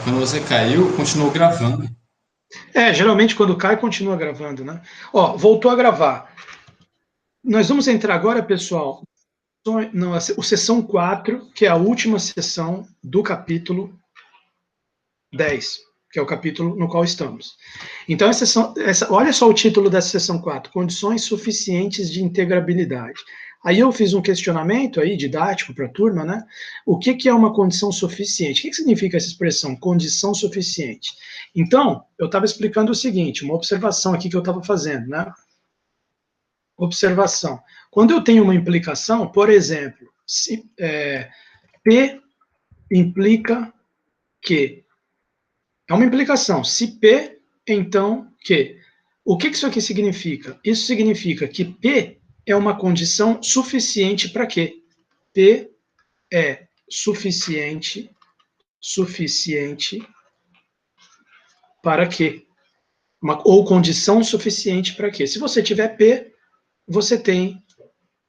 Quando você caiu, continuou gravando. Geralmente quando cai, continua gravando, né? Ó, voltou a gravar. Nós vamos entrar agora, pessoal, na sessão 4, que é a última sessão do capítulo 10, que é o capítulo no qual estamos. Então, olha só o título dessa sessão 4, Condições Suficientes de Integrabilidade. Aí eu fiz um questionamento aí, didático para a turma, né? O que é uma condição suficiente? O que significa essa expressão, condição suficiente? Então, eu estava explicando o seguinte, uma observação aqui que eu estava fazendo, né? Observação. Quando eu tenho uma implicação, por exemplo, se P implica que. É uma implicação. Se P, então Q. O que isso aqui significa? Isso significa que P é uma condição suficiente para quê? P é suficiente para quê? Ou condição suficiente para quê? Se você tiver P, você tem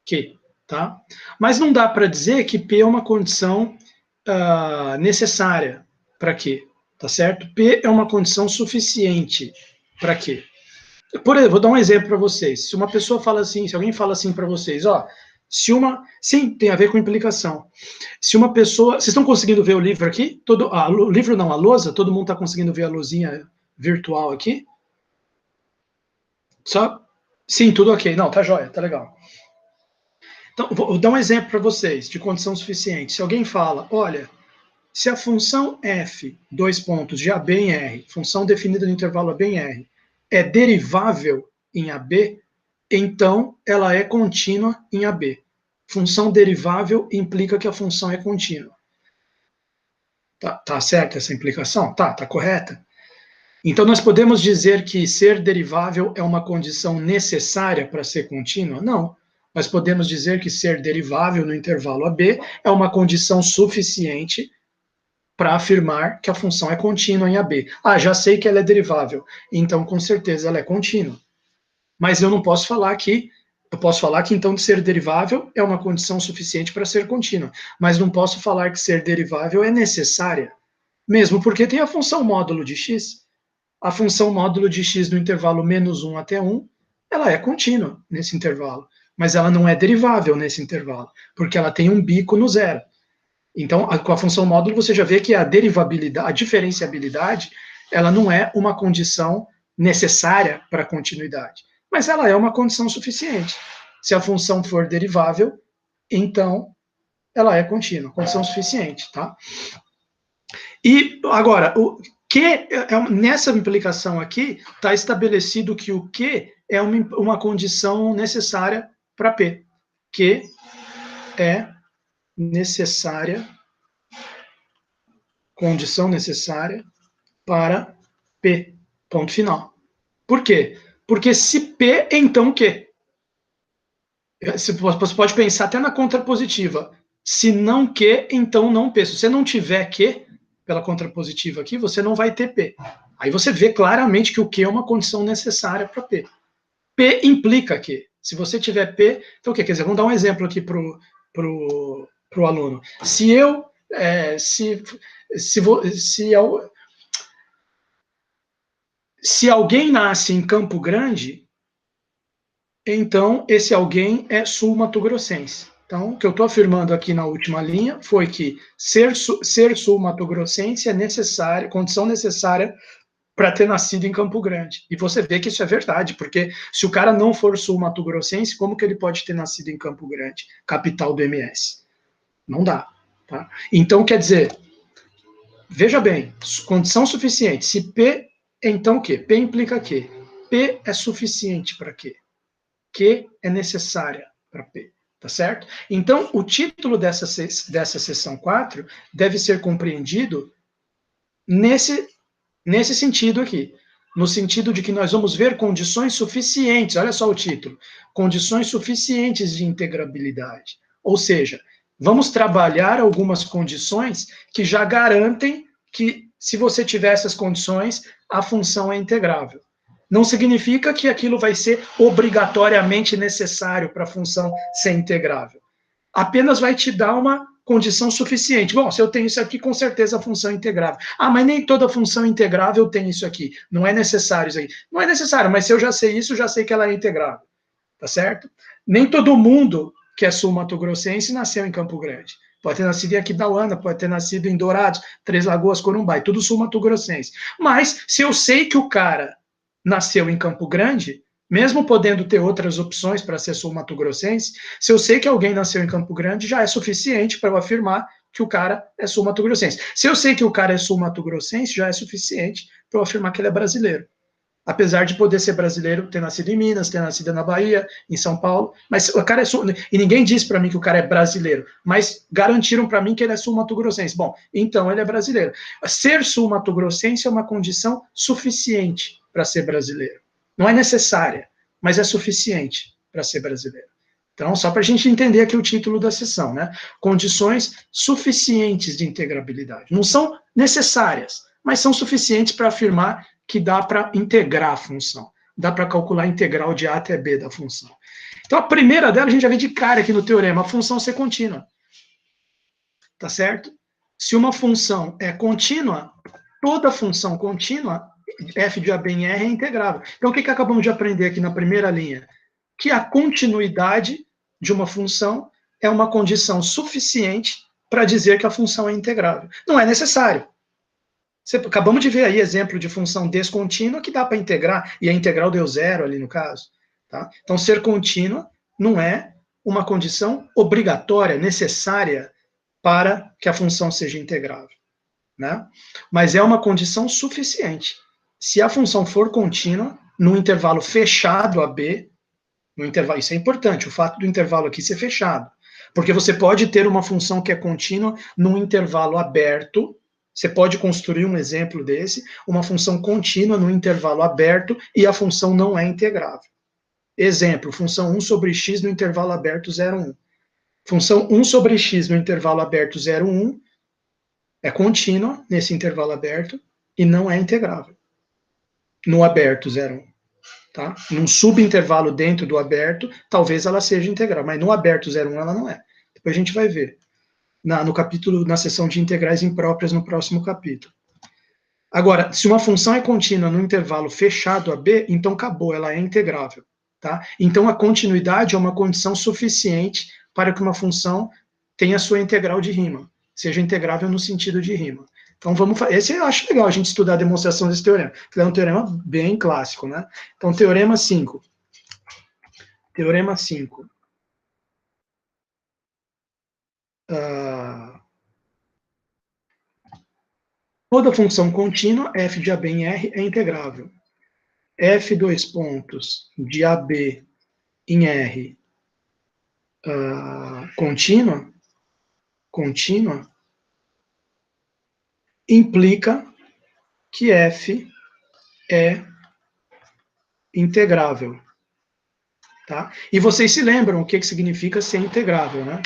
Q, tá? Mas não dá para dizer que P é uma condição necessária para quê? Tá certo? P é uma condição suficiente para quê? Por exemplo, vou dar um exemplo para vocês. Se uma pessoa fala assim, se alguém fala assim para vocês, ó, sim, tem a ver com implicação. Se uma pessoa, vocês estão conseguindo ver o livro aqui? O livro não, a lousa, todo mundo está conseguindo ver a luzinha virtual aqui? Sim, tudo ok. Não, tá jóia, tá legal. Então, vou dar um exemplo para vocês de condição suficiente. Se alguém fala, olha, se a função f, dois pontos, de AB em R, função definida no intervalo AB em R, é derivável em AB, então ela é contínua em AB. Função derivável implica que a função é contínua. Tá certa essa implicação? Tá correta. Então nós podemos dizer que ser derivável é uma condição necessária para ser contínua? Não. Nós podemos dizer que ser derivável no intervalo AB é uma condição suficiente para afirmar que a função é contínua em AB. Já sei que ela é derivável, então com certeza ela é contínua. Mas eu não posso falar que, então ser derivável é uma condição suficiente para ser contínua, mas não posso falar que ser derivável é necessária, mesmo porque tem a função módulo de x. A função módulo de x no intervalo menos 1 até 1, ela é contínua nesse intervalo, mas ela não é derivável nesse intervalo, porque ela tem um bico no zero. Então, com a função módulo, você já vê que a derivabilidade, a diferenciabilidade, ela não é uma condição necessária para a continuidade, mas ela é uma condição suficiente. Se a função for derivável, então ela é contínua, condição suficiente, tá? E agora, nessa implicação aqui, está estabelecido que o Q é uma condição necessária para P. Q é necessária, condição necessária para P. Ponto final. Por quê? Porque se P, então Q. Você pode pensar até na contrapositiva. Se não Q, então não P. Se você não tiver Q, pela contrapositiva aqui, você não vai ter P. Aí você vê claramente que o Q é uma condição necessária para P. P implica Q. Se você tiver P, então o que? Quer dizer, vamos dar um exemplo aqui para o aluno. Se alguém nasce em Campo Grande, então esse alguém é sul-mato-grossense. Então, o que eu estou afirmando aqui na última linha foi que ser sul-mato-grossense é necessário, condição necessária para ter nascido em Campo Grande. E você vê que isso é verdade, porque se o cara não for sul-mato-grossense, como que ele pode ter nascido em Campo Grande, capital do MS? Não dá. Tá? Então, quer dizer, veja bem, condição suficiente. Se P, então o quê? P implica quê? P é suficiente para quê? Q é necessária para P. Tá certo? Então, o título dessa sessão 4 deve ser compreendido nesse sentido aqui. No sentido de que nós vamos ver condições suficientes, olha só o título, condições suficientes de integrabilidade. Ou seja, vamos trabalhar algumas condições que já garantem que, se você tiver essas condições, a função é integrável. Não significa que aquilo vai ser obrigatoriamente necessário para a função ser integrável. Apenas vai te dar uma condição suficiente. Bom, se eu tenho isso aqui, com certeza a função é integrável. Ah, mas nem toda função integrável tem isso aqui. Não é necessário isso aí. Não é necessário, mas se eu já sei isso, já sei que ela é integrável. Tá certo? Nem todo mundo que é sul-mato-grossense nasceu em Campo Grande. Pode ter nascido em Aquidauana, pode ter nascido em Dourados, Três Lagoas, Corumbá, tudo sul-mato-grossense. Mas, se eu sei que o cara nasceu em Campo Grande, mesmo podendo ter outras opções para ser sul-mato-grossense, se eu sei que alguém nasceu em Campo Grande, já é suficiente para eu afirmar que o cara é sul-mato-grossense. Se eu sei que o cara é sul-mato-grossense, já é suficiente para eu afirmar que ele é brasileiro. Apesar de poder ser brasileiro, ter nascido em Minas, ter nascido na Bahia, em São Paulo, mas o cara é sul, e ninguém disse para mim que o cara é brasileiro, mas garantiram para mim que ele é sul-mato-grossense. Bom, então ele é brasileiro. Ser sul-mato-grossense é uma condição suficiente para ser brasileiro. Não é necessária, mas é suficiente para ser brasileiro. Então, só para a gente entender aqui o título da sessão, né? Condições suficientes de integrabilidade. Não são necessárias, mas são suficientes para afirmar que dá para integrar a função. Dá para calcular a integral de A até B da função. Então, a primeira dela, a gente já vê de cara aqui no teorema, a função ser contínua. Tá certo? Se uma função é contínua, toda função contínua, f de AB em R é integrável. Então, o que acabamos de aprender aqui na primeira linha? Que a continuidade de uma função é uma condição suficiente para dizer que a função é integrável. Não é necessário. Acabamos de ver aí exemplo de função descontínua que dá para integrar, e a integral deu zero ali no caso. Tá? Então, ser contínua não é uma condição obrigatória, necessária, para que a função seja integrável. Né? Mas é uma condição suficiente. Se a função for contínua, no intervalo fechado a B, no intervalo, isso é importante, o fato do intervalo aqui ser fechado. Porque você pode ter uma função que é contínua num intervalo aberto. Você pode construir um exemplo desse, uma função contínua no intervalo aberto e a função não é integrável. Exemplo, função 1 sobre x no intervalo aberto 0, 1. Função 1 sobre x no intervalo aberto 0, 1 é contínua nesse intervalo aberto e não é integrável. No aberto 0, 1. Tá? Num subintervalo dentro do aberto, talvez ela seja integral, mas no aberto 0, 1 ela não é. Depois a gente vai ver. No capítulo, na seção de integrais impróprias, no próximo capítulo. Agora, se uma função é contínua no intervalo fechado a B, então acabou, ela é integrável. Tá? Então, a continuidade é uma condição suficiente para que uma função tenha sua integral de Riemann, seja integrável no sentido de Riemann. Então, vamos fazer. Esse eu acho legal a gente estudar a demonstração desse teorema, que é um teorema bem clássico. Né? Então, teorema 5. Teorema 5. Toda função contínua, f de AB em R, é integrável. F dois pontos de AB em R contínua, implica que F é integrável. Tá? E vocês se lembram o que significa ser integrável, né?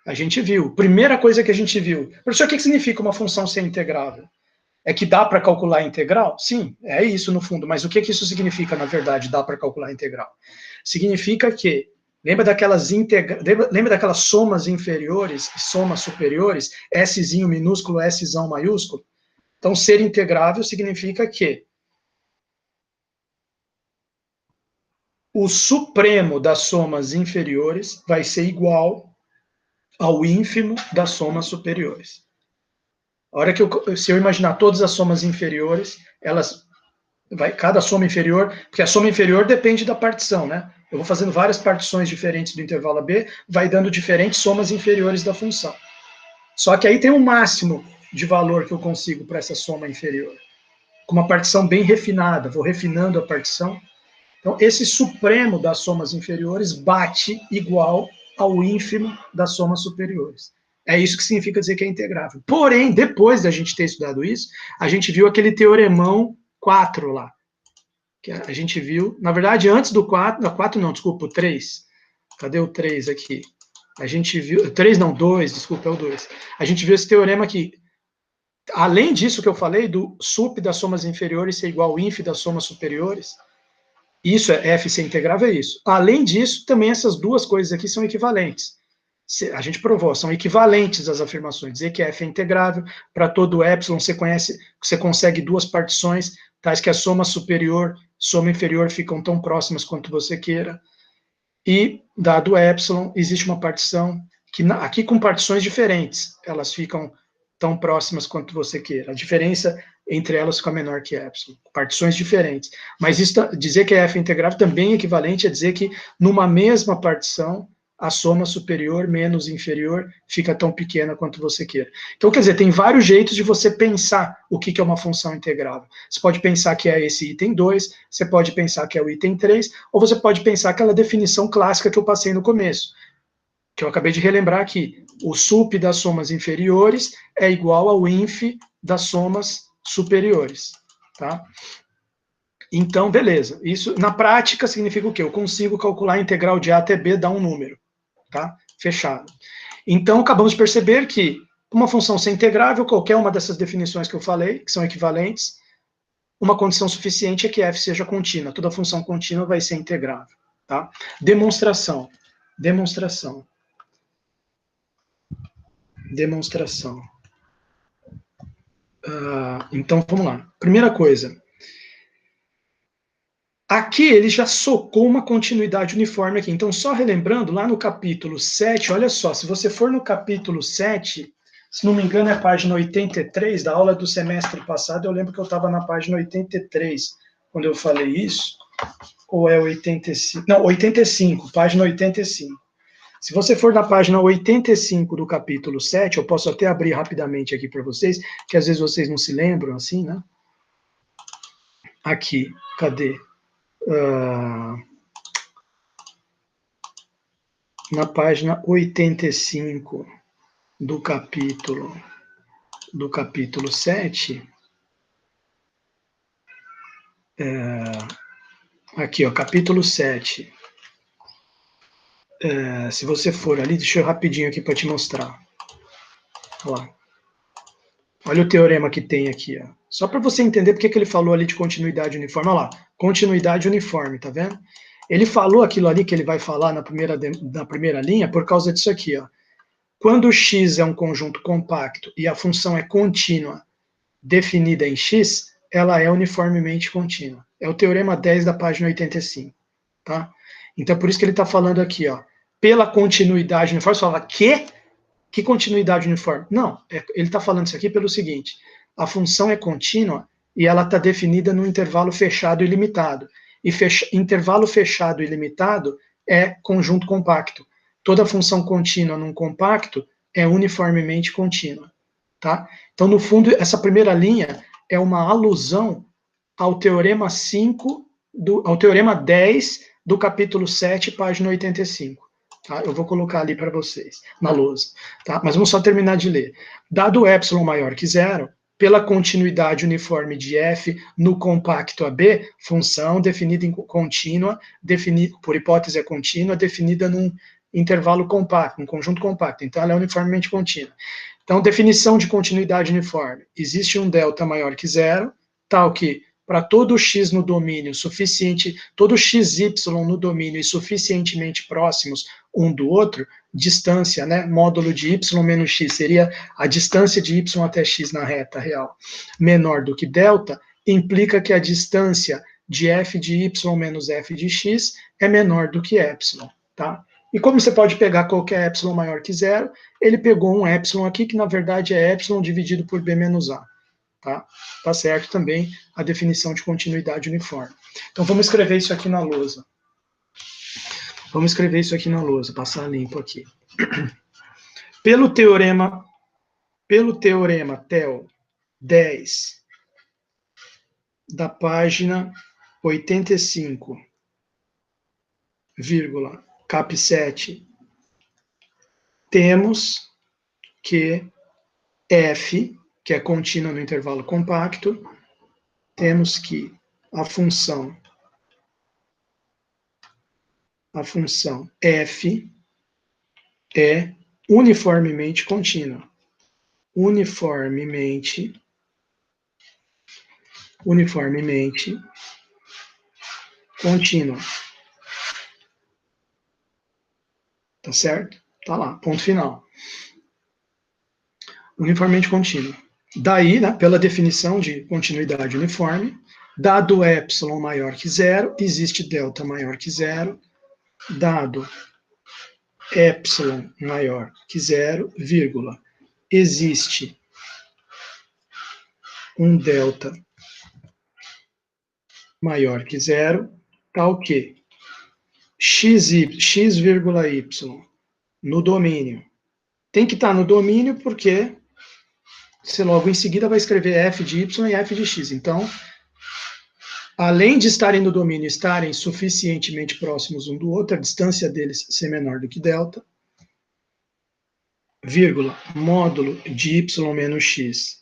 A gente viu. Primeira coisa que a gente viu. Professor, o que significa uma função ser integrável? É que dá para calcular a integral? Sim, é isso no fundo. Mas o que isso significa, na verdade, dá para calcular a integral? Significa que, lembra daquelas somas inferiores e somas superiores, Szinho minúsculo, Szão maiúsculo? Então, ser integrável significa que o supremo das somas inferiores vai ser igual ao ínfimo das somas superiores. A hora que se eu imaginar todas as somas inferiores, cada soma inferior, porque a soma inferior depende da partição, né? Eu vou fazendo várias partições diferentes do intervalo AB, vai dando diferentes somas inferiores da função. Só que aí tem um máximo de valor que eu consigo para essa soma inferior. Com uma partição bem refinada, vou refinando a partição. Então, esse supremo das somas inferiores bate igual ao ínfimo das somas superiores. É isso que significa dizer que é integrável. Porém, depois da gente ter estudado isso, a gente viu aquele teoremão 4 lá. Que a gente viu, na verdade, antes do 4, não, 4 não, desculpa, o 3. Cadê o 3 aqui? A gente viu, 3 não, 2, desculpa, é o 2. A gente viu esse teorema aqui. Além disso que eu falei, do sup das somas inferiores ser igual ao inf das somas superiores, isso é F ser integrável, é isso. Além disso, também essas duas coisas aqui são equivalentes. A gente provou, são equivalentes as afirmações. Dizer que f é integrável, para todo epsilon você consegue duas partições, tais que a soma superior, soma inferior ficam tão próximas quanto você queira. E, dado epsilon, existe uma partição, que aqui com partições diferentes, elas ficam tão próximas quanto você queira. A diferença entre elas fica menor que epsilon. Partições diferentes. Mas dizer que f é integrável também é equivalente a dizer que, numa mesma partição, a soma superior menos inferior fica tão pequena quanto você queira. Então, quer dizer, tem vários jeitos de você pensar o que é uma função integrável. Você pode pensar que é esse item 2, você pode pensar que é o item 3, ou você pode pensar aquela definição clássica que eu passei no começo, que eu acabei de relembrar aqui. O sup das somas inferiores é igual ao inf das somas superiores. Tá? Então, beleza. Isso, na prática, significa o quê? Eu consigo calcular a integral de A até B, dar um número. Tá? Fechado. Então, acabamos de perceber que uma função ser integrável, qualquer uma dessas definições que eu falei, que são equivalentes, uma condição suficiente é que f seja contínua. Toda função contínua vai ser integrável. Tá? Demonstração. Demonstração. Então, vamos lá. Primeira coisa. Aqui ele já socou uma continuidade uniforme aqui. Então, só relembrando, lá no capítulo 7, olha só, se você for no capítulo 7, se não me engano é a página 83, da aula do semestre passado, eu lembro que eu estava na página 83, quando eu falei isso, ou é 85? Não, 85, página 85. Se você for na página 85 do capítulo 7, eu posso até abrir rapidamente aqui para vocês, que às vezes vocês não se lembram assim, né? Aqui, cadê? Na página 85 do capítulo 7, aqui, ó, capítulo 7. Se você for ali, deixa eu rapidinho aqui para te mostrar. Olha o teorema que tem aqui, ó. Só para você entender porque que ele falou ali de continuidade uniforme. Olha lá, continuidade uniforme, tá vendo? Ele falou aquilo ali que ele vai falar na primeira linha por causa disso aqui, ó. Quando x é um conjunto compacto e a função é contínua definida em x, ela é uniformemente contínua. É o teorema 10 da página 85, tá? Então, por isso que ele está falando aqui, ó, pela continuidade uniforme. Você fala, que continuidade uniforme? Não, ele está falando isso aqui pelo seguinte, a função é contínua e ela está definida no intervalo fechado e limitado. E intervalo fechado e limitado é conjunto compacto. Toda função contínua num compacto é uniformemente contínua. Tá? Então, no fundo, essa primeira linha é uma alusão ao teorema 5, ao teorema 10 do capítulo 7, página 85. Tá? Eu vou colocar ali para vocês, na lousa. Tá? Mas vamos só terminar de ler. Dado epsilon maior que zero, pela continuidade uniforme de f no compacto AB, função definida em contínua, por hipótese é contínua, definida num intervalo compacto, um conjunto compacto. Então, ela é uniformemente contínua. Então, definição de continuidade uniforme. Existe um delta maior que zero, tal que para todo x no domínio suficiente, todo xy no domínio e suficientemente próximos um do outro, distância, né, módulo de y menos x, seria a distância de y até x na reta real, menor do que delta, implica que a distância de f de y menos f de x é menor do que epsilon, tá? E como você pode pegar qualquer epsilon maior que zero, ele pegou um epsilon aqui, que na verdade é epsilon dividido por b menos a. Tá? Tá certo também a definição de continuidade uniforme. Então vamos escrever isso aqui na lousa. Vamos escrever isso aqui na lousa, passar limpo aqui. Pelo teorema TEL 10 da página 85, cap 7, temos que f, que é contínua no intervalo compacto, temos que a função f é uniformemente contínua. Uniformemente contínua. Tá certo? Tá lá, ponto final. Uniformemente contínuo. Daí, né, pela definição de continuidade uniforme, dado epsilon maior que zero, existe delta maior que zero, dado epsilon maior que zero, vírgula, existe um delta maior que zero, tal que x, vírgula y no domínio. Tem que estar no domínio porque você logo em seguida vai escrever f de y e f de x. Então, além de estarem no domínio, estarem suficientemente próximos um do outro, a distância deles ser menor do que delta, vírgula, módulo de y menos x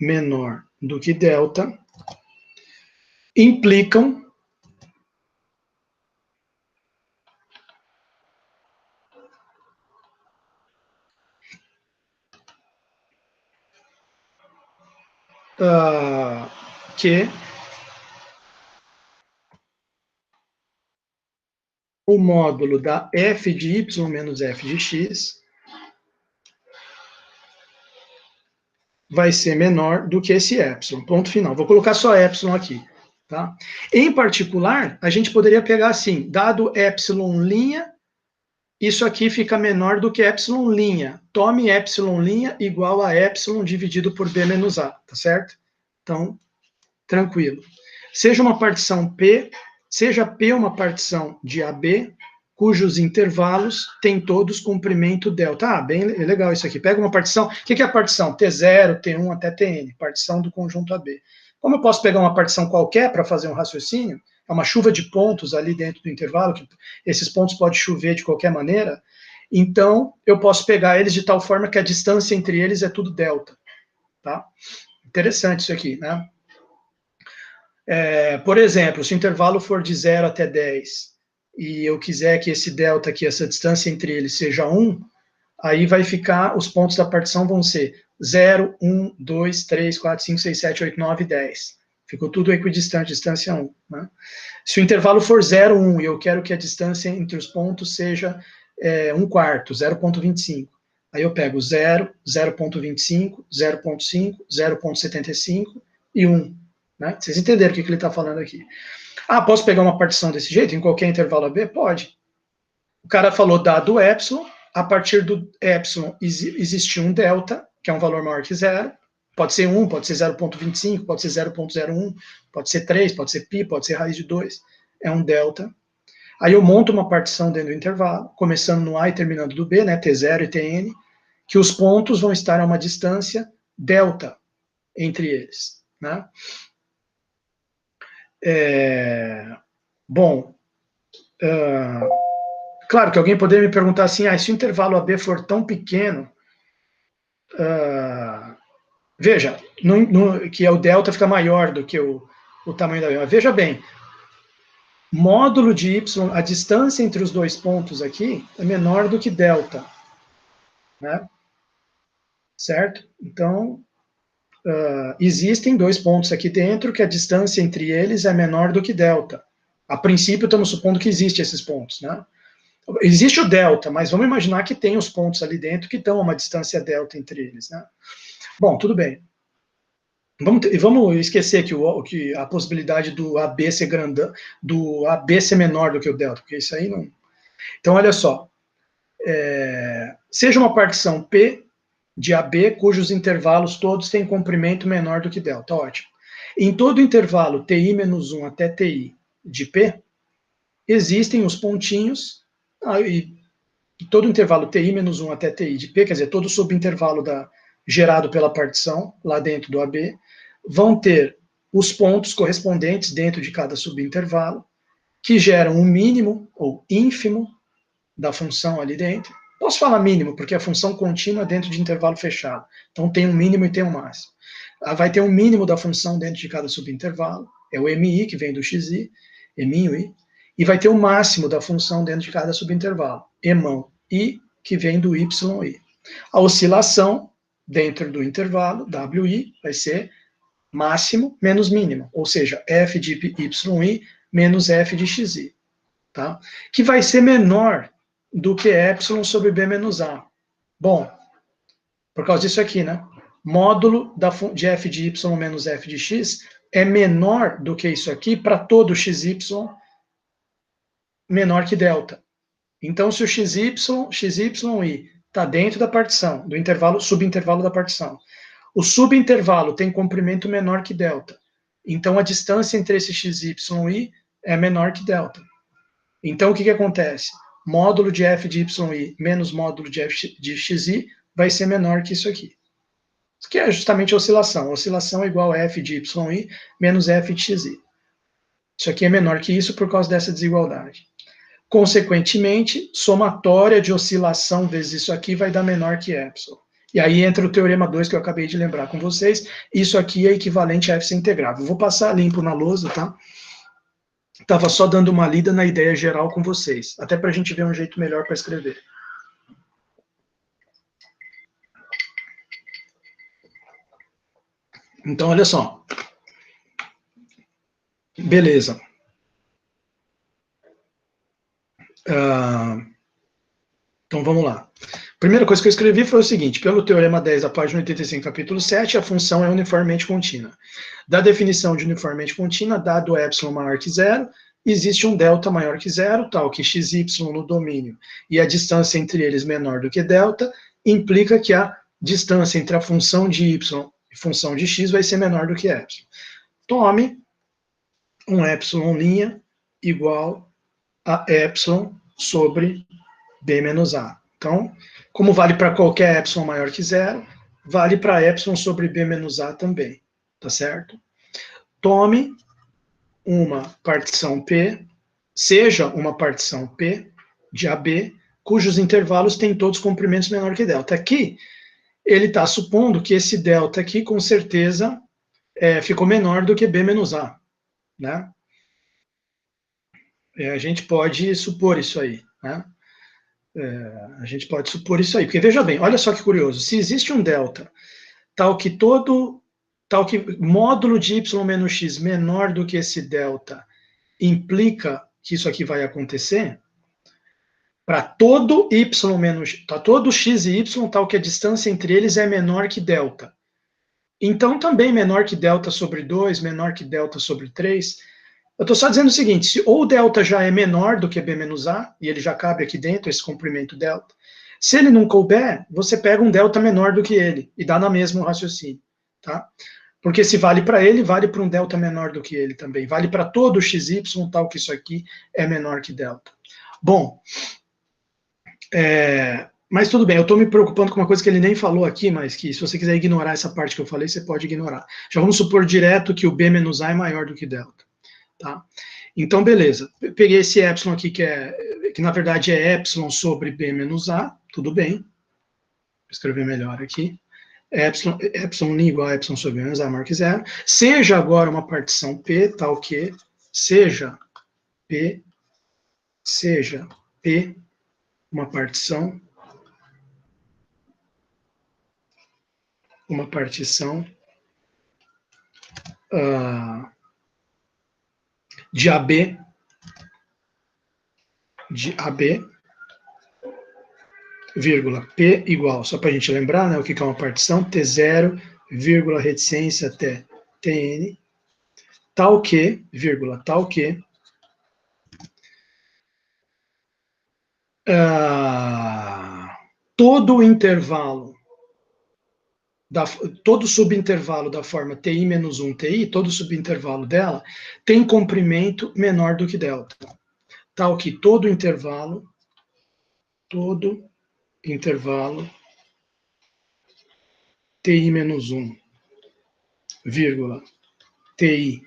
menor do que delta, implicam que o módulo da f de y menos f de x vai ser menor do que esse epsilon. Ponto final. Vou colocar só epsilon aqui. Tá? Em particular, a gente poderia pegar assim, dado epsilon', isso aqui fica menor do que epsilon'. Tome epsilon' igual a epsilon dividido por b menos a, tá certo? Então, tranquilo. Seja uma partição P, seja P uma partição de AB, cujos intervalos têm todos comprimento delta. Ah, bem legal isso aqui. Pega uma partição. O que é a partição? T0, T1 até Tn, partição do conjunto AB. Como eu posso pegar uma partição qualquer para fazer um raciocínio, é uma chuva de pontos ali dentro do intervalo, que esses pontos podem chover de qualquer maneira, então eu posso pegar eles de tal forma que a distância entre eles é tudo delta. Tá? Interessante isso aqui, né? Por exemplo, se o intervalo for de 0 até 10, e eu quiser que esse delta aqui, essa distância entre eles seja 1, aí vai ficar, os pontos da partição vão ser 0, 1, 2, 3, 4, 5, 6, 7, 8, 9, 10. Ficou tudo equidistante, distância 1. Né? Se o intervalo for 0, 1, e eu quero que a distância entre os pontos seja 1/4, 0,25. Aí eu pego 0, 0,25, 0,5, 0,75 e 1. Né? Vocês entenderam o que ele está falando aqui. Ah, posso pegar uma partição desse jeito, em qualquer intervalo AB? Pode. O cara falou dado epsilon, a partir do epsilon existe um delta, que é um valor maior que zero, pode ser 1, pode ser 0,25, pode ser 0,01, pode ser 3, pode ser π, pode ser raiz de 2, é um delta. Aí eu monto uma partição dentro do intervalo, começando no A e terminando no B, né, T0 e Tn, que os pontos vão estar a uma distância delta entre eles. Né? Bom, claro que alguém poderia me perguntar assim, se o intervalo AB for tão pequeno, veja, que o delta fica maior do que o tamanho da B. Veja bem, módulo de y, a distância entre os dois pontos aqui é menor do que delta. Né? Certo? Então, existem dois pontos aqui dentro que a distância entre eles é menor do que delta. A princípio, estamos supondo que existem esses pontos. Né? Existe o delta, mas vamos imaginar que tem os pontos ali dentro que estão a uma distância delta entre eles. Né? Bom, tudo bem. Vamos esquecer que a possibilidade do AB ser grandão, do AB ser menor do que o delta, porque isso aí não... Então, olha só. Seja uma partição P de AB, cujos intervalos todos têm comprimento menor do que delta. Ótimo. Em todo intervalo TI menos 1 até TI de P, existem os pontinhos, e todo intervalo TI menos 1 até TI de P, quer dizer, todo subintervalo gerado pela partição, lá dentro do AB, vão ter os pontos correspondentes dentro de cada subintervalo, que geram um mínimo ou ínfimo da função ali dentro. Posso falar mínimo, porque a função contínua dentro de intervalo fechado. Então tem um mínimo e tem um máximo. Vai ter um mínimo da função dentro de cada subintervalo, é o MI, que vem do XI, Emin, e vai ter o máximo da função dentro de cada subintervalo, Emão, I, que vem do YI. A oscilação dentro do intervalo, WI, vai ser máximo menos mínimo, ou seja, F de YI menos F de XI. Tá? Que vai ser menor do que epsilon sobre b menos a. Bom, por causa disso aqui, né? Módulo de f de y menos f de x é menor do que isso aqui para todo xy menor que delta. Então, se o xy está dentro da partição, do intervalo, subintervalo da partição, o subintervalo tem comprimento menor que delta. Então, a distância entre esse xy é menor que delta. Então, o que acontece? Módulo de f de y menos módulo de f de xi vai ser menor que isso aqui. Isso que é justamente a oscilação. A oscilação é igual a f de y menos f de xi. Isso aqui é menor que isso por causa dessa desigualdade. Consequentemente, somatória de oscilação vezes isso aqui vai dar menor que epsilon. E aí entra o teorema 2 que eu acabei de lembrar com vocês. Isso aqui é equivalente a f integrável. Vou passar limpo na lousa, tá? Estava só dando uma lida na ideia geral com vocês, até para a gente ver um jeito melhor para escrever. Então, olha só. Beleza. Então, vamos lá. Primeira coisa que eu escrevi foi o seguinte: pelo teorema 10 da página 85, capítulo 7, a função é uniformemente contínua. Da definição de uniformemente contínua, dado epsilon maior que zero, existe um delta maior que zero, tal que xy no domínio e a distância entre eles menor do que delta, implica que a distância entre a função de y e função de x vai ser menor do que epsilon. Tome um epsilon' igual a epsilon sobre b menos a. Então, como vale para qualquer epsilon maior que zero, vale para epsilon sobre b menos a também, tá certo? Tome uma partição P, seja uma partição P de AB, cujos intervalos têm todos comprimentos menor que delta. Aqui, ele está supondo que esse delta aqui, com certeza, ficou menor do que B menos A, né? A gente pode supor isso aí, né? A gente pode supor isso aí, porque veja bem, olha só que curioso, se existe um delta tal que módulo de y menos x menor do que esse delta implica que isso aqui vai acontecer, para todo y menos, para todo x e y, tal que a distância entre eles é menor que delta. Então, também menor que delta sobre 2, menor que delta sobre 3. Eu estou só dizendo o seguinte, se ou o delta já é menor do que b menos a, e ele já cabe aqui dentro, esse comprimento delta, se ele não couber, você pega um delta menor do que ele, e dá na mesma raciocínio, tá? Porque se vale para ele, vale para um delta menor do que ele também. Vale para todo xy, tal que isso aqui é menor que delta. Bom, mas tudo bem, eu estou me preocupando com uma coisa que ele nem falou aqui, mas que se você quiser ignorar essa parte que eu falei, você pode ignorar. Já vamos supor direto que o b menos a é maior do que delta. Tá? Então, beleza. Peguei esse epsilon aqui, que na verdade é epsilon sobre b menos a, tudo bem. Vou escrever melhor aqui. Epsilon igual a epsilon sobre b menos a maior que zero. Seja agora uma partição P, tal que seja P uma partição de AB, vírgula, P igual, só para a gente lembrar, né, o que é uma partição, T0, vírgula, reticência até Tn, tal que, vírgula, tal que, todo intervalo, todo subintervalo da forma TI menos 1 TI, todo subintervalo dela, tem comprimento menor do que delta. Tal que todo intervalo TI menos 1, vírgula, TI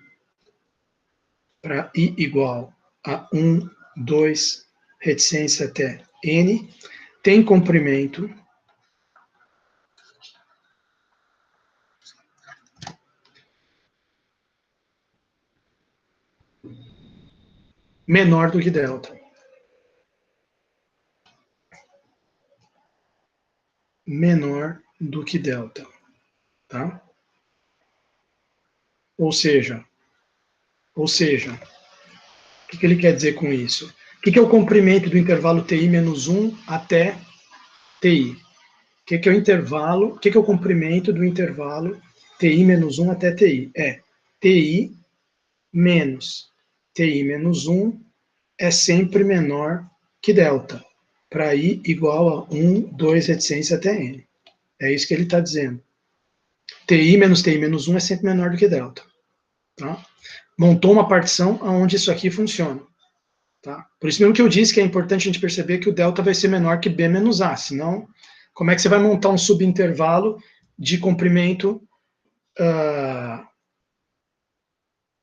para I igual a 1, 2, reticência até N, tem comprimento menor do que delta. Menor do que delta. Tá? Ou seja, o que ele quer dizer com isso? O que é o comprimento do intervalo TI menos 1 até TI? O que é o intervalo? O que é o comprimento do intervalo TI menos 1 até TI? É TI menos TI menos 1 é sempre menor que delta, para I igual a 1, 2, reticência até N. É isso que ele está dizendo. TI menos 1 é sempre menor do que delta. Tá? Montou uma partição onde isso aqui funciona. Tá? Por isso mesmo que eu disse que é importante a gente perceber que o delta vai ser menor que B menos A, senão como é que você vai montar um subintervalo de comprimento?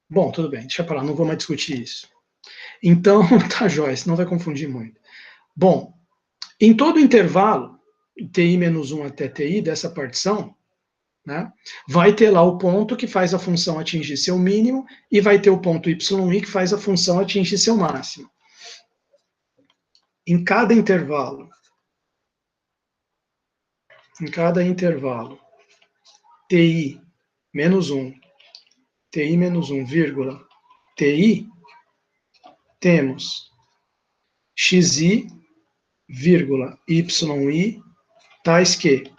Bom, tudo bem, deixa para lá, não vou mais discutir isso. Então, tá jóia, senão vai confundir muito. Bom, em todo intervalo, TI menos 1 até TI dessa partição, né, vai ter lá o ponto que faz a função atingir seu mínimo e vai ter o ponto yi que faz a função atingir seu máximo. Em cada intervalo, TI menos 1, TI menos 1, vírgula, TI, temos xi, vírgula, yi, tais que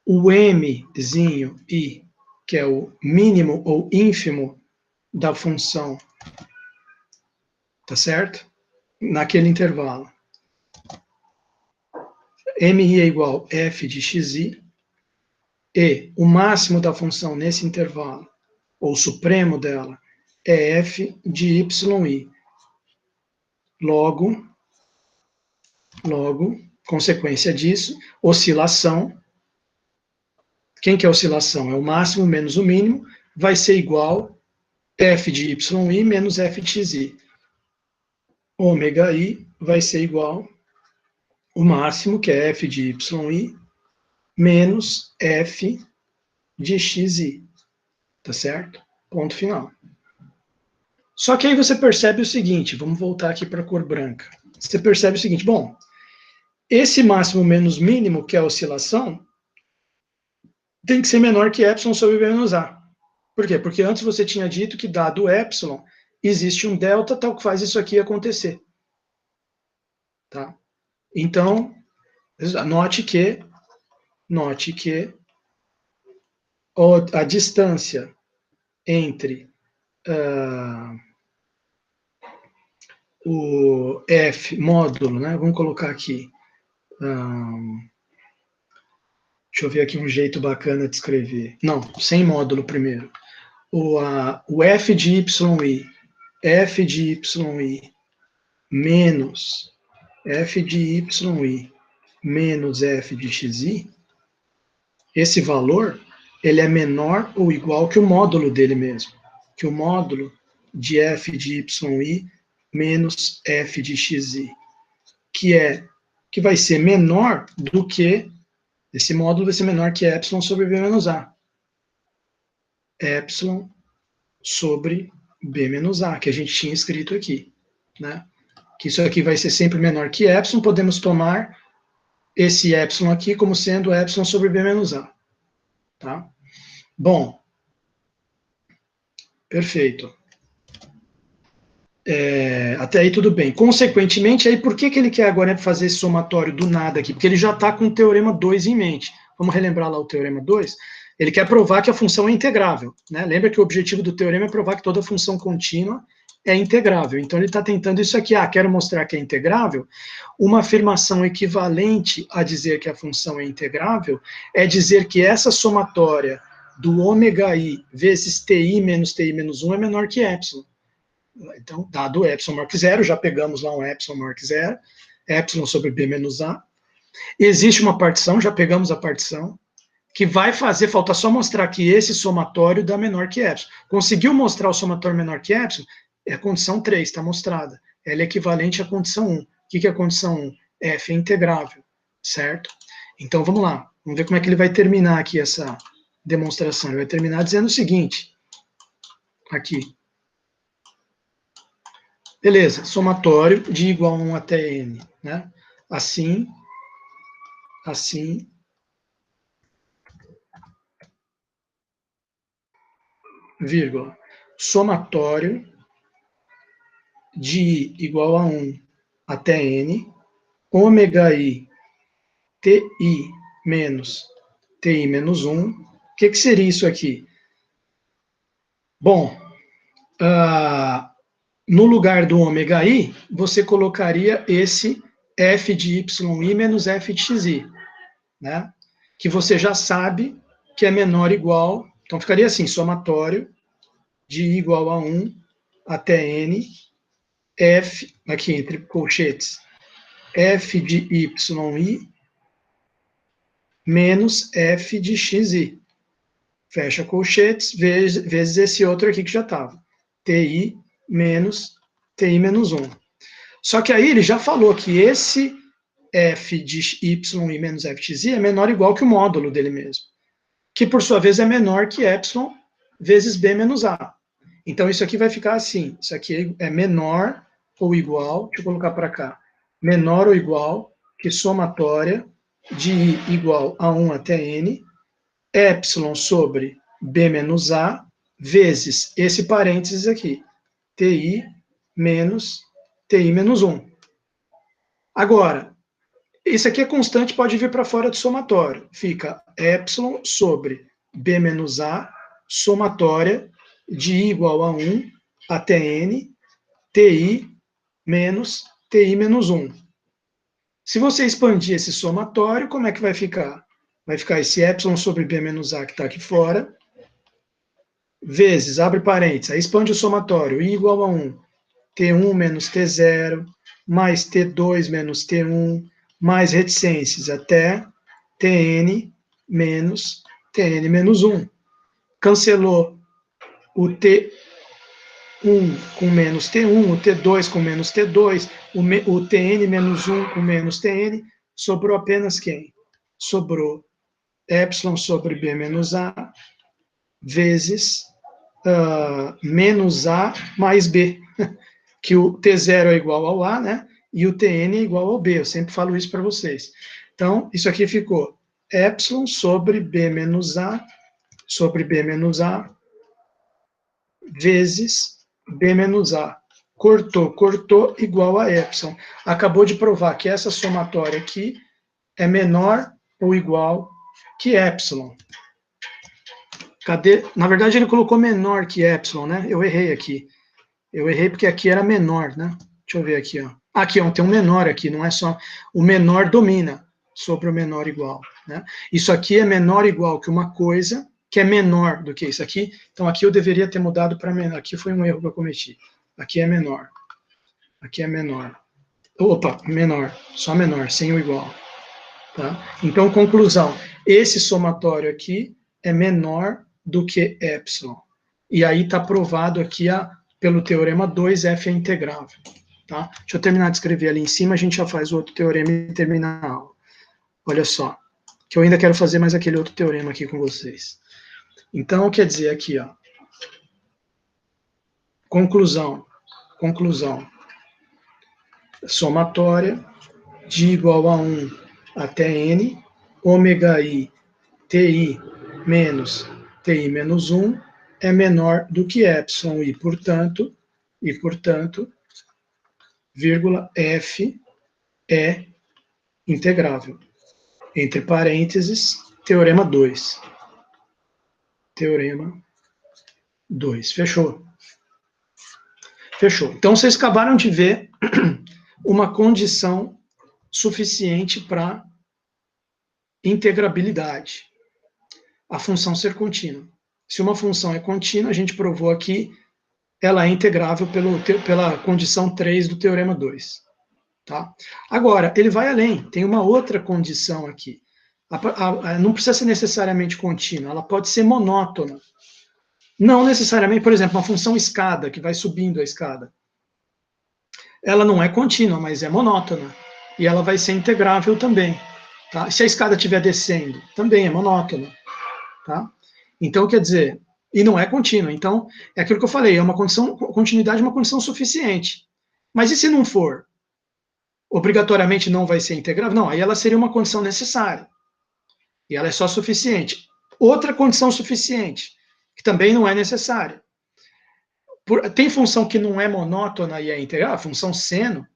o mzinho i, que é o mínimo ou ínfimo da função, tá certo? Naquele intervalo. Mi é igual a f de xi, e o máximo da função nesse intervalo, ou o supremo dela, é f de yi. Logo, consequência disso, oscilação. Quem que é a oscilação? É o máximo menos o mínimo, vai ser igual f de yi menos f de xi. Ômega i vai ser igual o máximo, que é f de yi, menos f de xi. Tá certo? Ponto final. Só que aí você percebe o seguinte, vamos voltar aqui para a cor branca. Você percebe o seguinte, bom, esse máximo menos mínimo, que é a oscilação, tem que ser menor que epsilon sobre B menos A. Por quê? Porque antes você tinha dito que, dado epsilon, existe um delta tal que faz isso aqui acontecer. Tá? Então, note que a distância entre o F módulo, né? Vamos colocar aqui. Deixa eu ver aqui um jeito bacana de escrever. Não, sem módulo primeiro. O f de yi menos f de yi menos f de xi, esse valor ele é menor ou igual que o módulo dele mesmo, que o módulo de f de yi menos f de xi, que vai ser menor do que, esse módulo vai ser menor que epsilon sobre b menos a. Epsilon sobre b menos a, que a gente tinha escrito aqui, né? Que isso aqui vai ser sempre menor que epsilon, podemos tomar esse epsilon aqui como sendo epsilon sobre b menos a, tá? Bom, perfeito. Até aí tudo bem. Consequentemente, aí por que ele quer agora fazer esse somatório do nada aqui? Porque ele já está com o teorema 2 em mente. Vamos relembrar lá o teorema 2? Ele quer provar que a função é integrável, né? Lembra que o objetivo do teorema é provar que toda função contínua é integrável. Então ele está tentando isso aqui. Quero mostrar que é integrável. Uma afirmação equivalente a dizer que a função é integrável é dizer que essa somatória do ômega i vezes ti menos 1 é menor que epsilon. Então, dado epsilon maior que zero, já pegamos lá um epsilon maior que zero, epsilon sobre b menos a. Existe uma partição, já pegamos a partição, que vai fazer, falta só mostrar que esse somatório dá menor que epsilon. Conseguiu mostrar o somatório menor que epsilon? É a condição 3, está mostrada. Ela é equivalente à condição 1. O que é a condição 1? F é integrável, certo? Então, vamos lá. Vamos ver como é que ele vai terminar aqui essa demonstração. Ele vai terminar dizendo o seguinte, aqui. Beleza, somatório de igual a 1 até n, né? Assim, vírgula, somatório de I igual a 1 até N, ômega I, TI menos TI menos 1. O que seria isso aqui? Bom, no lugar do ômega I, você colocaria esse f de yi menos f de xi, né? Que você já sabe que é menor ou igual, então ficaria assim, somatório de I igual a 1 até N, f, aqui entre colchetes, f de yi menos f de xi. Fecha colchetes, vezes esse outro aqui que já estava. TI menos TI menos 1. Só que aí ele já falou que esse f de yi menos f de xi é menor ou igual que o módulo dele mesmo, que por sua vez é menor que epsilon vezes b menos a. Então isso aqui vai ficar assim, isso aqui é menor ou igual, deixa eu colocar para cá, menor ou igual que somatória de I igual a 1 até N, epsilon sobre b menos a, vezes esse parênteses aqui, TI menos TI menos 1. Agora, isso aqui é constante, pode vir para fora do somatório. Fica epsilon sobre b menos a, somatória de I igual a 1 até N, TI menos TI menos 1. Se você expandir esse somatório, como é que vai ficar? Vai ficar esse epsilon sobre b menos a que está aqui fora, vezes, abre parênteses, aí expande o somatório, I igual a 1, T1 menos T0, mais T2 menos T1, mais reticências, até Tn menos Tn menos 1. Cancelou o T1 com menos T1, o T2 com menos T2, o Tn menos 1 com menos Tn, sobrou apenas quem? Sobrou epsilon sobre b menos a, vezes menos a mais b, que o T0 é igual ao a, né? E o Tn é igual ao b, eu sempre falo isso para vocês. Então, isso aqui ficou epsilon sobre b menos a, vezes b menos a. Cortou, igual a epsilon. Acabou de provar que essa somatória aqui é menor ou igual que epsilon. Cadê? Na verdade, ele colocou menor que epsilon, né? Eu errei aqui. Eu errei porque aqui era menor, né? Deixa eu ver aqui, ó. Aqui, ó, tem um menor aqui, não é só... O menor domina sobre o menor igual, né? Isso aqui é menor ou igual que uma coisa que é menor do que isso aqui. Então, aqui eu deveria ter mudado para menor. Aqui foi um erro que eu cometi. Aqui é menor. Aqui é menor. Opa, menor. Só menor, sem o igual. Tá? Então, conclusão. Esse somatório aqui é menor do que epsilon. E aí está provado aqui pelo teorema 2, f é integrável. Tá? Deixa eu terminar de escrever ali em cima, a gente já faz o outro teorema e termina a aula. Olha só, que eu ainda quero fazer mais aquele outro teorema aqui com vocês. Então, quer dizer aqui, ó, conclusão, somatória de igual a 1 até n, ômega i, ti menos ti menos 1 é menor do que epsilon e, portanto, vírgula, f é integrável. Entre parênteses, teorema 2. Teorema 2. Fechou? Fechou. Então, vocês acabaram de ver uma condição suficiente para integrabilidade. A função ser contínua. Se uma função é contínua, a gente provou aqui, ela é integrável pela condição 3 do teorema 2. Tá? Agora, ele vai além, tem uma outra condição aqui. Não precisa ser necessariamente contínua, ela pode ser monótona. Não necessariamente, por exemplo, uma função escada, que vai subindo a escada. Ela não é contínua, mas é monótona. E ela vai ser integrável também. Tá? Se a escada estiver descendo, também é monótona. Tá? Então, quer dizer, e não é contínua. Então, é aquilo que eu falei, é uma condição, continuidade é uma condição suficiente. Mas e se não for? Obrigatoriamente não vai ser integrável? Não, aí ela seria uma condição necessária. E ela é só suficiente. Outra condição suficiente, que também não é necessária. Tem função que não é monótona e é integral? Função seno,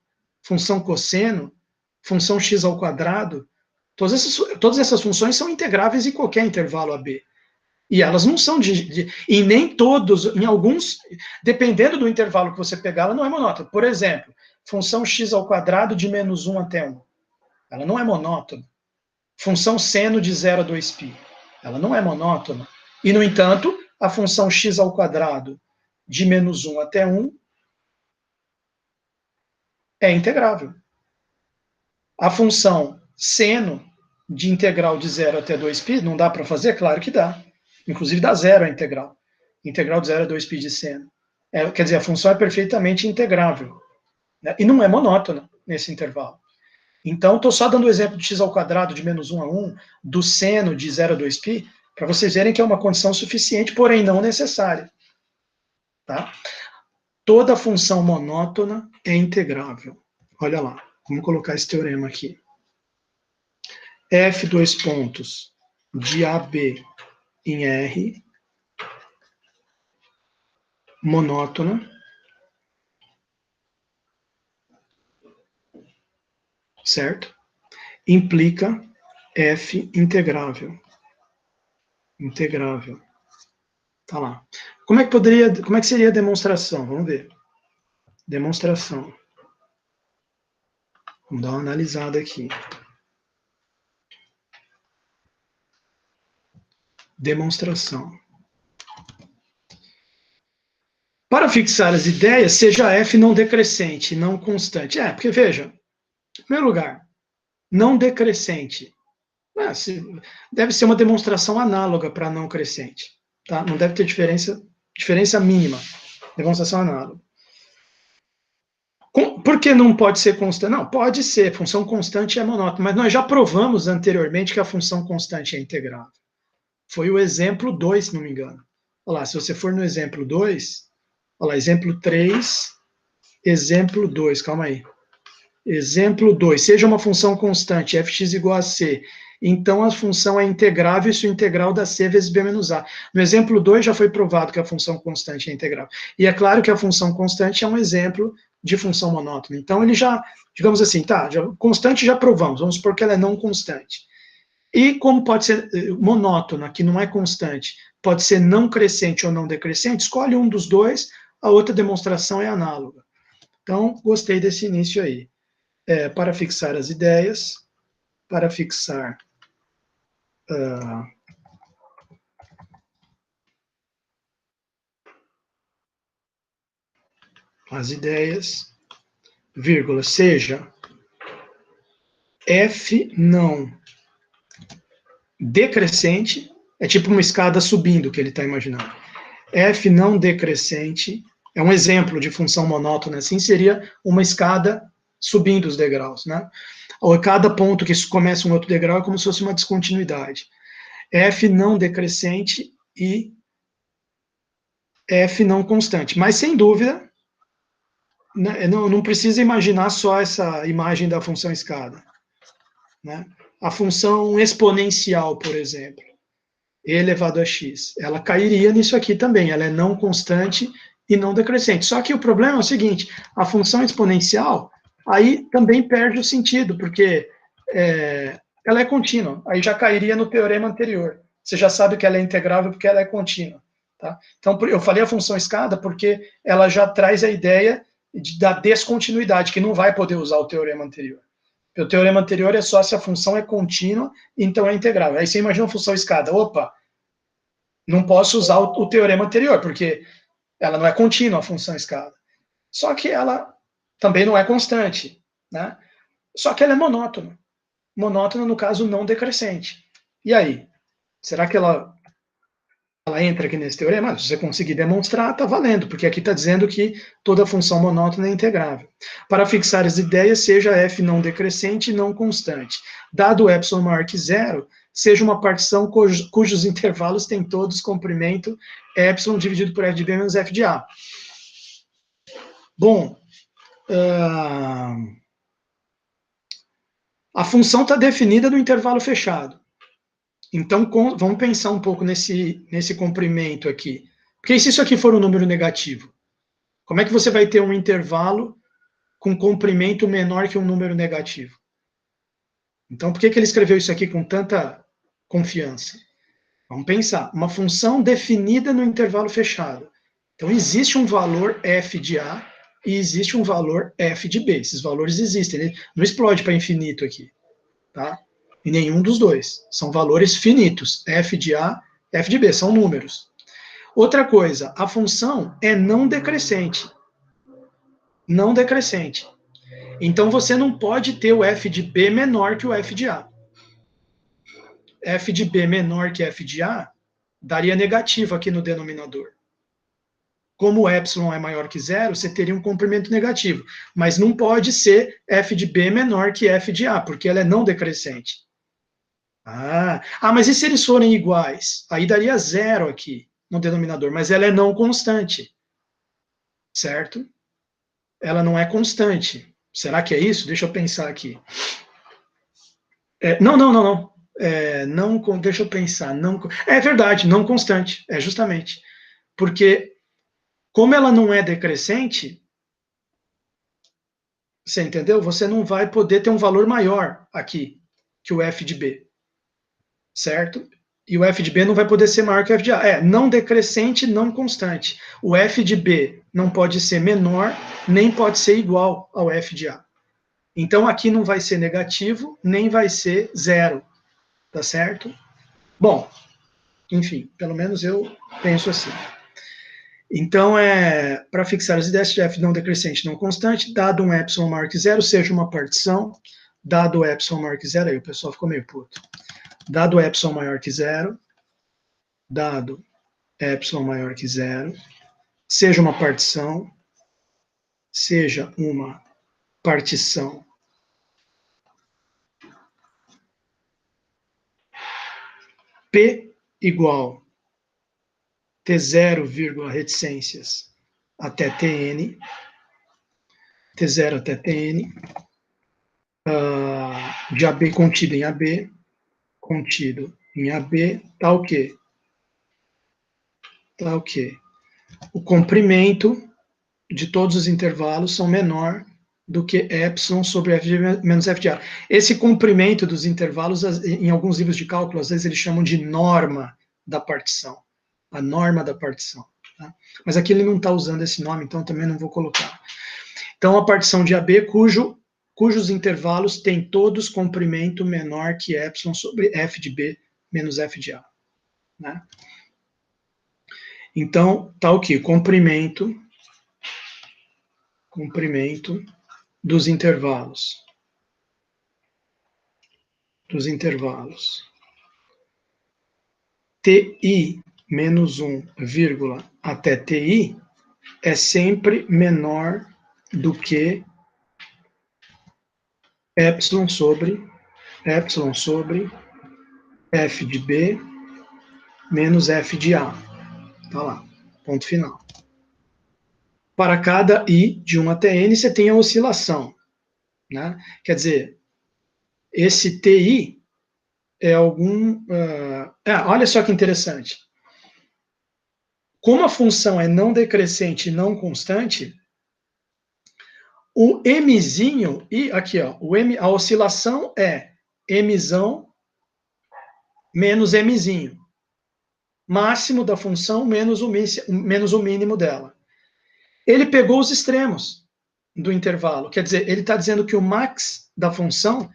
função cosseno, função x ao quadrado. Todas essas funções são integráveis em qualquer intervalo AB. E elas não são e nem todos, em alguns, dependendo do intervalo que você pegar, ela não é monótona. Por exemplo, função x ao quadrado de menos 1 até 1. Ela não é monótona. Função seno de 0 a 2π. Ela não é monótona. E, no entanto, a função x ao quadrado de menos 1 até 1 é integrável. A função seno de integral de 0 até 2π, não dá para fazer? Claro que dá. Inclusive dá zero a integral. Integral de 0 a 2π de seno. Quer dizer, a função é perfeitamente integrável. Né? E não é monótona nesse intervalo. Então, estou só dando o exemplo de x ao quadrado de menos 1 a 1, do seno de 0 a 2π, para vocês verem que é uma condição suficiente, porém não necessária. Tá? Toda função monótona é integrável. Olha lá, vamos colocar esse teorema aqui. F dois pontos de AB em R, monótona, certo? Implica F integrável. Integrável. Tá lá. Como é que seria a demonstração? Vamos ver. Demonstração. Vamos dar uma analisada aqui. Demonstração. Para fixar as ideias, seja F não decrescente, não constante. Porque veja, em primeiro lugar, não decrescente. Deve ser uma demonstração análoga para não crescente. Tá? Não deve ter diferença mínima. Demonstração análoga. Por que não pode ser constante? Não, pode ser. Função constante é monótona. Mas nós já provamos anteriormente que a função constante é integrável. Foi o exemplo 2, se não me engano. Olha lá, se você for no exemplo 2, olha lá, exemplo 3, exemplo 2, calma aí. Exemplo 2, seja uma função constante, fx igual a c, então a função é integrável se o integral da c vezes b menos a. No exemplo 2 já foi provado que a função constante é integrável. E é claro que a função constante é um exemplo de função monótona. Então ele já, digamos assim, constante já provamos, vamos supor que ela é não constante. E como pode ser monótona, que não é constante, pode ser não crescente ou não decrescente, escolhe um dos dois, a outra demonstração é análoga. Então, gostei desse início aí. Para fixar as ideias, para fixar as ideias, vírgula, seja F não decrescente, é tipo uma escada subindo que ele está imaginando. F não decrescente, é um exemplo de função monótona, assim, seria uma escada subindo os degraus, né? Ou cada ponto que começa um outro degrau é como se fosse uma descontinuidade. F não decrescente e F não constante. Mas, sem dúvida, não precisa imaginar só essa imagem da função escada. Né? A função exponencial, por exemplo, e elevado a x, ela cairia nisso aqui também, ela é não constante e não decrescente. Só que o problema é o seguinte, a função exponencial, aí também perde o sentido, porque ela é contínua, aí já cairia no teorema anterior. Você já sabe que ela é integrável porque ela é contínua. Tá? Então, eu falei a função escada porque ela já traz a ideia da descontinuidade, que não vai poder usar o teorema anterior. O teorema anterior é só se a função é contínua, então é integrável. Aí você imagina uma função escada. Opa, não posso usar o teorema anterior, porque ela não é contínua, a função escada. Só que ela também não é constante. Né? Só que ela é monótona. Monótona, no caso, não decrescente. E aí? Será que ela entra aqui nesse teorema? Se você conseguir demonstrar, está valendo, porque aqui está dizendo que toda função monótona é integrável. Para fixar as ideias, seja f não decrescente e não constante. Dado epsilon maior que zero, seja uma partição cujos intervalos têm todos comprimento epsilon dividido por f de b menos f de a. Bom, a função está definida no intervalo fechado. Então, vamos pensar um pouco nesse comprimento aqui. Porque se isso aqui for um número negativo, Como é que você vai ter um intervalo com comprimento menor que um número negativo? Então, por que ele escreveu isso aqui com tanta confiança? Vamos pensar. Uma função definida no intervalo fechado. Então, existe um valor f de A e existe um valor f de B. Esses valores existem. Ele não explode para infinito aqui. Tá? E nenhum dos dois. São valores finitos. F de A, f de B. São números. Outra coisa, a função é não decrescente. Não decrescente. Então, você não pode ter o f de B menor que o f de A. F de B menor que f de A daria negativo aqui no denominador. Como o epsilon é maior que zero, você teria um comprimento negativo. Mas não pode ser f de B menor que f de A, porque ela é não decrescente. Mas e se eles forem iguais? Aí daria zero aqui no denominador, mas ela é não constante. Certo? Ela não é constante. Será que é isso? Deixa eu pensar aqui. Não. Deixa eu pensar. Não, é verdade, não constante. É justamente. Porque, como ela não é decrescente, você entendeu? Você não vai poder ter um valor maior aqui que o f de B. Certo? E o f de B não vai poder ser maior que o f de A. Não decrescente, não constante. O f de B não pode ser menor, nem pode ser igual ao f de A. Então, aqui não vai ser negativo, nem vai ser zero. Tá certo? Bom, enfim, pelo menos eu penso assim. Então, para fixar as ideias de f não decrescente não constante, dado um epsilon maior que zero, seja uma partição, dado epsilon maior que zero, aí o pessoal ficou meio puto. Dado epsilon maior que zero, dado epsilon maior que zero, seja uma partição, P igual T0, reticências até Tn, T0 até Tn, de AB contido em AB, tá o quê? Tá o quê? O comprimento de todos os intervalos são menor do que epsilon sobre f de menos f de A. Esse comprimento dos intervalos, em alguns livros de cálculo, às vezes eles chamam de norma da partição. A norma da partição. Tá? Mas aqui ele não está usando esse nome, então também não vou colocar. Então, a partição de AB, cujos intervalos têm todos comprimento menor que epsilon sobre f de B menos f de A. Né? Então, tá o quê? Comprimento dos intervalos. TI menos 1, até TI é sempre menor do que epsilon sobre f de B menos f de A. Tá lá, ponto final. Para cada I de 1 até N, você tem a oscilação. Né? Quer dizer, esse TI é algum... olha só que interessante. Como a função é não decrescente e não constante, o Mzinho, e aqui, ó, a oscilação é Mzão menos Mzinho. Máximo da função menos o mínimo dela. Ele pegou os extremos do intervalo. Quer dizer, ele está dizendo que o max da função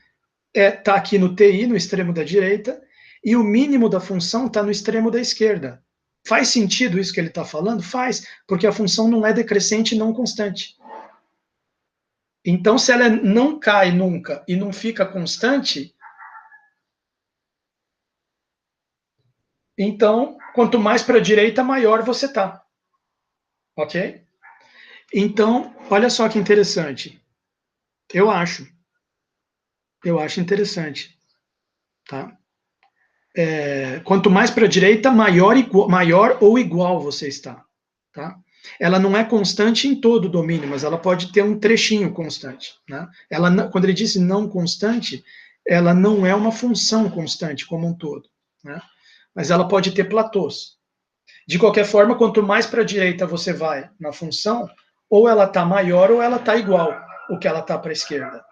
está aqui no TI, no extremo da direita, e o mínimo da função está no extremo da esquerda. Faz sentido isso que ele está falando? Faz, porque a função não é decrescente e não constante. Então, se ela não cai nunca e não fica constante, então, quanto mais para a direita, maior você está. Ok? Então, olha só que interessante. Eu acho interessante. Tá? Quanto mais para a direita, maior ou igual você está. Tá? Ela não é constante em todo o domínio, mas ela pode ter um trechinho constante. Né? Quando ele disse não constante, ela não é uma função constante como um todo. Né? Mas ela pode ter platôs. De qualquer forma, quanto mais para a direita você vai na função, ou ela está maior ou ela está igual o que ela está para a esquerda.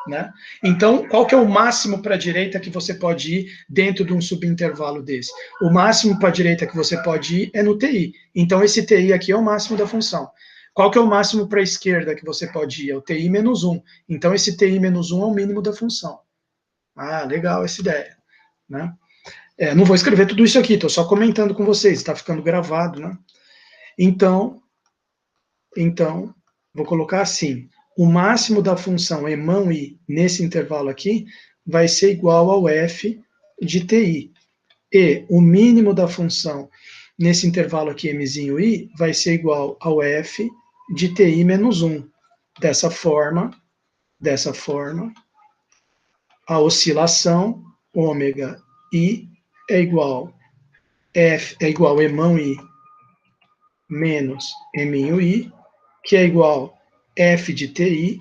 Né? Então, qual que é o máximo para a direita que você pode ir dentro de um subintervalo desse? O máximo para a direita que você pode ir é no TI. Então, esse TI aqui é o máximo da função. Qual que é o máximo para a esquerda que você pode ir? É o TI menos 1. Então, esse TI menos 1 é o mínimo da função. Ah, legal essa ideia. Né? Não vou escrever tudo isso aqui, estou só comentando com vocês, está ficando gravado. Né? Então, vou colocar assim. O máximo da função emão i nesse intervalo aqui vai ser igual ao f de ti. E o mínimo da função nesse intervalo aqui, mzinho i, vai ser igual ao f de ti menos 1. Dessa forma, a oscilação ômega i é igual a emão i menos eminho i, que é igual f de ti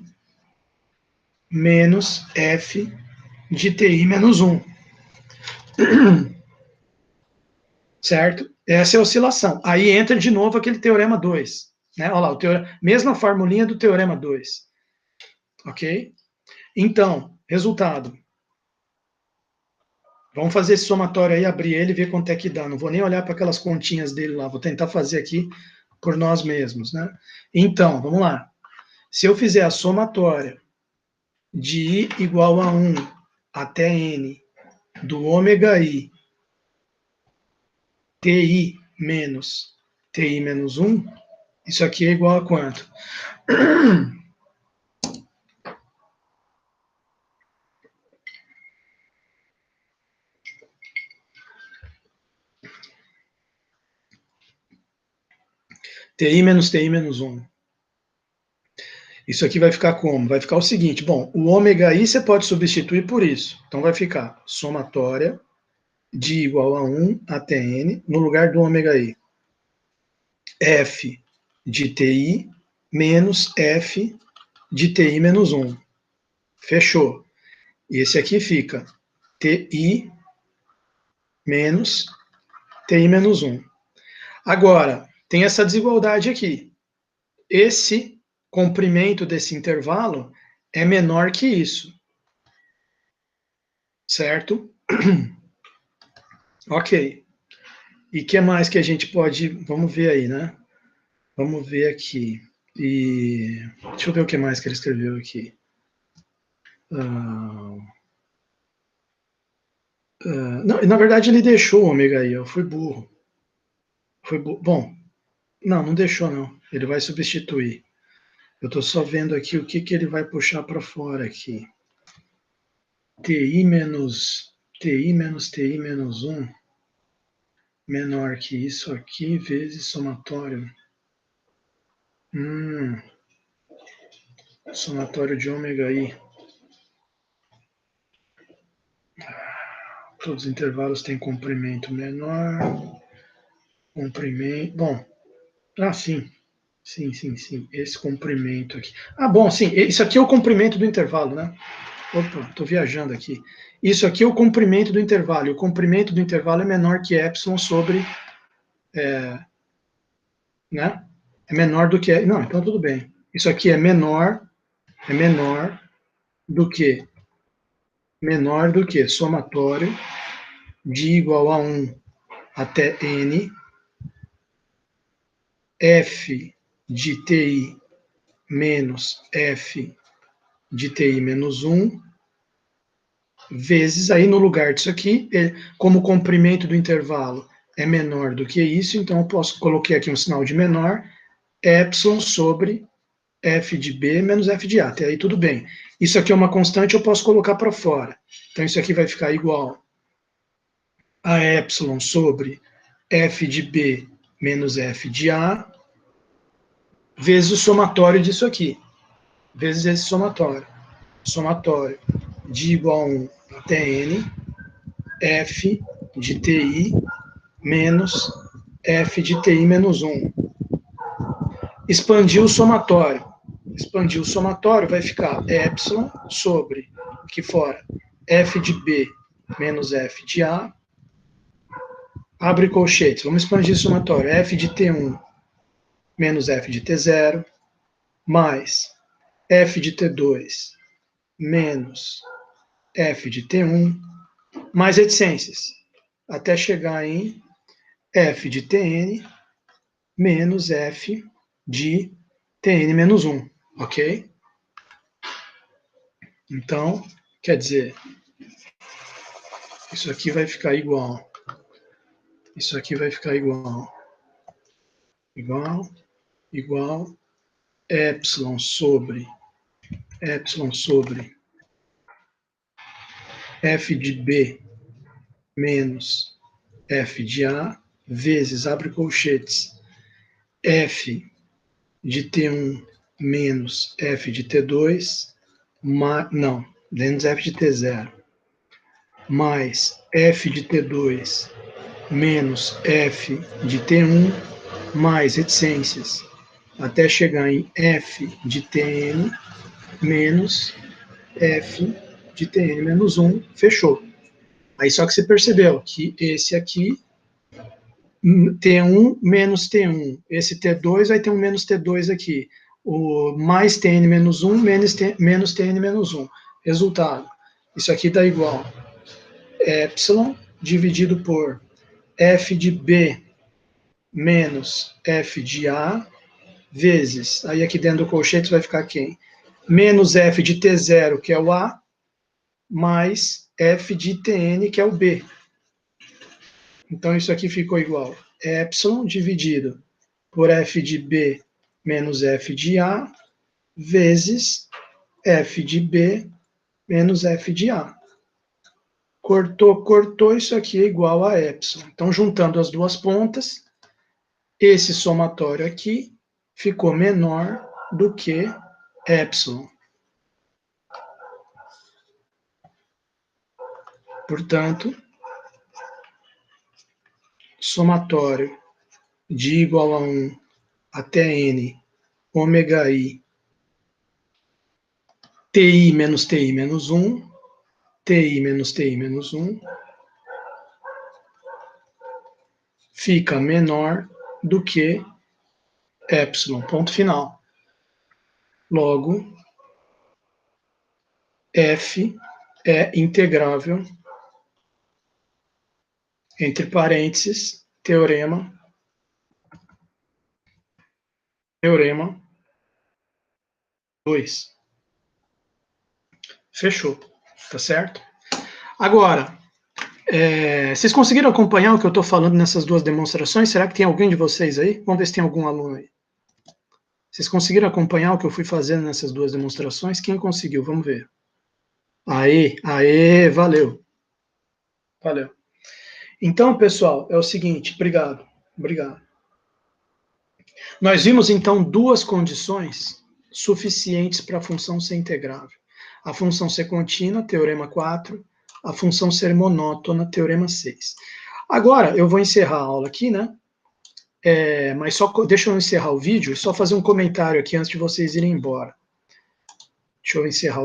menos f de ti menos 1. Certo? Essa é a oscilação. Aí entra de novo aquele teorema 2. Né? Olha lá, mesma formulinha do teorema 2. Ok? Então, resultado. Vamos fazer esse somatório aí, abrir ele e ver quanto é que dá. Não vou nem olhar para aquelas continhas dele lá, vou tentar fazer aqui por nós mesmos. Né? Então, vamos lá. Se eu fizer a somatória de i igual a 1 até n do ômega i ti menos 1, isso aqui é igual a quanto? ti menos 1. Isso aqui vai ficar como? Vai ficar o seguinte, bom, o ômega i você pode substituir por isso. Então vai ficar somatória de igual a 1 até n, no lugar do ômega i, f de ti menos f de ti menos 1. Fechou. E esse aqui fica ti menos ti menos 1. Agora, tem essa desigualdade aqui. Esse comprimento desse intervalo é menor que isso. Certo? Ok. E o que mais que a gente pode... Vamos ver aí, né? Vamos ver aqui. E deixa eu ver o que mais que ele escreveu aqui. Não, na verdade ele deixou o ômega aí, eu fui burro. Bom, não deixou não. Ele vai substituir. Eu estou só vendo aqui o que ele vai puxar para fora aqui. ti menos 1 menor que isso aqui vezes somatório. Somatório de ômega i. Todos os intervalos têm comprimento menor. Comprimento. Bom, sim. Sim. Esse comprimento aqui. Bom, sim. Isso aqui é o comprimento do intervalo, né? Opa, estou viajando aqui. Isso aqui é o comprimento do intervalo. O comprimento do intervalo é menor que epsilon sobre... né? É menor do que... Não, então tudo bem. Isso aqui é menor do que somatório de igual a 1 até n f de ti menos f de ti menos 1 vezes, aí no lugar disso aqui, como o comprimento do intervalo é menor do que isso, então eu coloquei aqui um sinal de menor, epsilon sobre f de b menos f de a, até aí tudo bem. Isso aqui é uma constante, eu posso colocar para fora. Então isso aqui vai ficar igual a epsilon sobre f de b menos f de a, vezes o somatório disso aqui, vezes esse somatório. Somatório de igual a 1 até n, f de ti menos f de ti menos 1. Expandir o somatório. Expandir o somatório vai ficar epsilon sobre, aqui fora, f de b menos f de a, abre colchetes, vamos expandir o somatório, f de t1 menos f de t0, mais f de T2 menos f de T1 mais reticências, até chegar em f de Tn menos f de Tn menos 1, ok? Então, quer dizer, isso aqui vai ficar igual. Isso aqui vai ficar igual. Igual epsilon sobre f de B menos f de A vezes, abre colchetes, f de T1 menos f de T2, não, menos f de T0, mais f de T2 menos f de T1, mais reticências, até chegar em f de Tn menos f de Tn menos 1, fechou. Aí só que você percebeu que esse aqui, T1 menos T1, esse T2 vai ter um menos T2 aqui, o mais Tn menos 1 menos Tn menos 1. Resultado, isso aqui dá igual epsilon dividido por f de B menos f de A vezes, aí aqui dentro do colchete vai ficar quem? Menos f de T0, que é o A, mais f de Tn, que é o B. Então, isso aqui ficou igual epsilon dividido por f de B menos f de A vezes f de B menos f de A. Cortou, isso aqui é igual a epsilon. Então, juntando as duas pontas, esse somatório aqui ficou menor do que epsilon. Portanto, somatório de igual a 1 até n, ômega i, ti menos 1, ti menos 1, fica menor do que epsilon, ponto final. Logo, f é integrável, entre parênteses, teorema 2. Fechou, tá certo? Agora, vocês conseguiram acompanhar o que eu estou falando nessas duas demonstrações? Será que tem alguém de vocês aí? Vamos ver se tem algum aluno aí. Vocês conseguiram acompanhar o que eu fui fazendo nessas duas demonstrações? Quem conseguiu? Vamos ver. Aê, valeu. Valeu. Então, pessoal, é o seguinte, obrigado. Nós vimos, então, duas condições suficientes para a função ser integrável. A função ser contínua, teorema 4, a função ser monótona, teorema 6. Agora, eu vou encerrar a aula aqui, né? Mas só deixa eu encerrar o vídeo e só fazer um comentário aqui antes de vocês irem embora. Deixa eu encerrar